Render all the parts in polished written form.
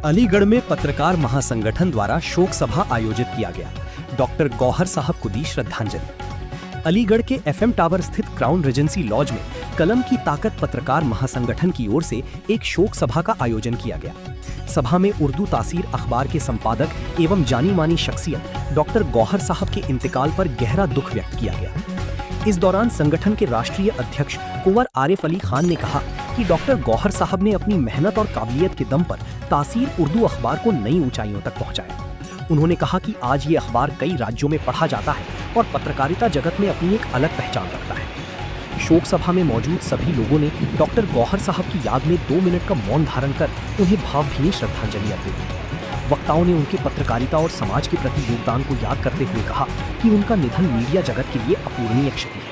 अलीगढ़ में पत्रकार महासंगठन द्वारा शोक सभा आयोजित किया गया। डॉक्टर गौहर साहब को दी श्रद्धांजलि। अलीगढ़ के एफएम टावर स्थित क्राउन रेजेंसी लॉज में कलम की ताकत पत्रकार महासंगठन की ओर से एक शोक सभा का आयोजन किया गया। सभा में उर्दू तासीर अखबार के संपादक एवं जानी मानी शख्सियत डॉक्टर गौहर साहब के इंतकाल पर गहरा दुख व्यक्त किया गया। इस दौरान संगठन के राष्ट्रीय अध्यक्ष कुंवर आरिफ अली खान ने कहा कि डॉक्टर गौहर साहब ने अपनी मेहनत और काबिलियत के दम पर तासीर उर्दू अखबार को नई ऊंचाइयों तक पहुंचाया। उन्होंने कहा कि आज ये अखबार कई राज्यों में पढ़ा जाता है और पत्रकारिता जगत में अपनी एक अलग पहचान रखता है। शोक सभा में मौजूद सभी लोगों ने डॉक्टर गौहर साहब की याद में 2 मिनट का मौन धारण कर उन्हें भावभीनी श्रद्धांजलि अर्पित की। वक्ताओं ने उनके पत्रकारिता और समाज के प्रति योगदान को याद करते हुए कहा कि उनका निधन मीडिया जगत के लिए अपूरणीय क्षति है।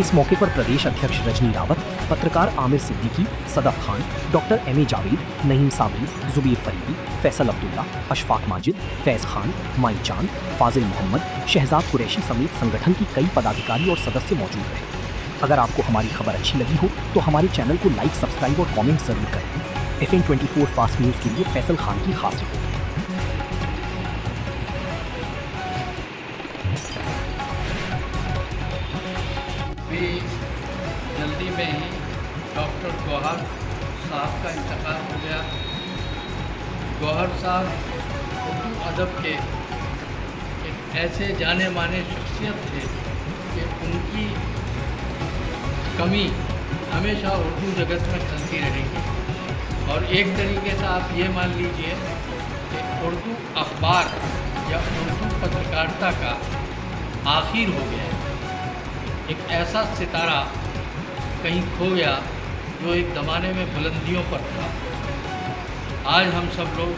इस मौके पर प्रदेश अध्यक्ष रजनी रावत, पत्रकार Aamir Siddiqui, Sadaf Khan, doctor M A Javed, Naeem Sabri, Zubair Faridi, Faisal Abdullah, Ashfaq Majid, Faiz Khan, Mai Chand, Fazil Mohammad, Shahzad Qureshi समेत संगठन की कई पदाधिकारी और सदस्य मौजूद रहे। अगर आपको हमारी खबर अच्छी लगी हो तो हमारे चैनल को लाइक, सब्सक्राइब और कमेंट जरूर करें। FM 24 फास्ट न्यूज़ के लिए फैसल खान की खास रिपोर्ट। जल्दी में ही डॉक्टर गौहर साहब का इंतकाल हो गया। गौहर साहब उर्दू अदब के एक ऐसे जाने माने शख्सियत थे कि उनकी कमी हमेशा उर्दू जगत में चलती रहेगी। और एक तरीके से आप ये मान लीजिए कि उर्दू अखबार या उर्दू पत्रकारिता का आखिर हो गया है। एक ऐसा सितारा कहीं खो गया जो एक ज़माने में बुलंदियों पर था। आज हम सब लोग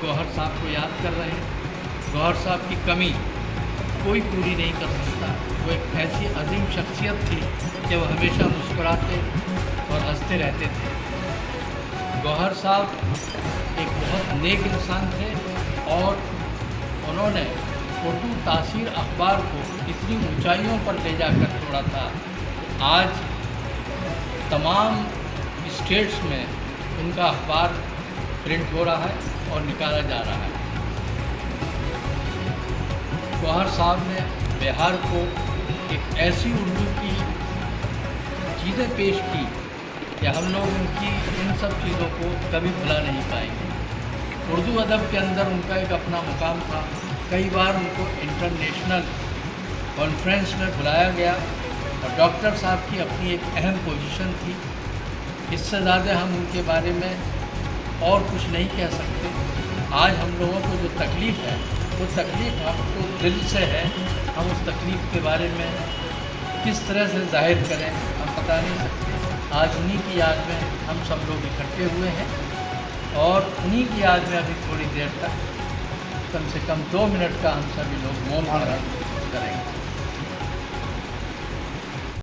गौहर साहब को याद कर रहे हैं। गौहर साहब की कमी कोई पूरी नहीं कर सकता। वो एक ऐसी अजीम शख्सियत थी कि वो हमेशा मुस्कुराते और हंसते रहते थे। गौहर साहब एक बहुत नेक इंसान थे और उन्होंने उर्दू तासीर अखबार को इतनी ऊंचाइयों पर ले जाकर छोड़ा था। आज तमाम स्टेट्स में उनका अखबार प्रिंट हो रहा है और निकाला जा रहा है। गौहर साहब ने बिहार को एक ऐसी उर्दू की चीज़ें पेश की कि हम लोग उनकी इन सब चीज़ों को कभी भुला नहीं पाएंगे। उर्दू अदब के अंदर उनका एक अपना मुकाम था। कई बार उनको इंटरनेशनल कॉन्फ्रेंस में बुलाया गया और डॉक्टर साहब की अपनी एक अहम पोजीशन थी। इससे ज़्यादा हम उनके बारे में और कुछ नहीं कह सकते। आज हम लोगों को जो तकलीफ़ है वो तकलीफ़ हमको दिल से है। हम उस तकलीफ़ के बारे में किस तरह से जाहिर करें हम बता नहीं सकते। आज उन्हीं की याद में हम सब लोग इकट्ठे हुए हैं और उन्हीं की याद में अभी थोड़ी देर तक कम से कम 2 मिनट का हम सभी लोग मौन धारण करेंगे।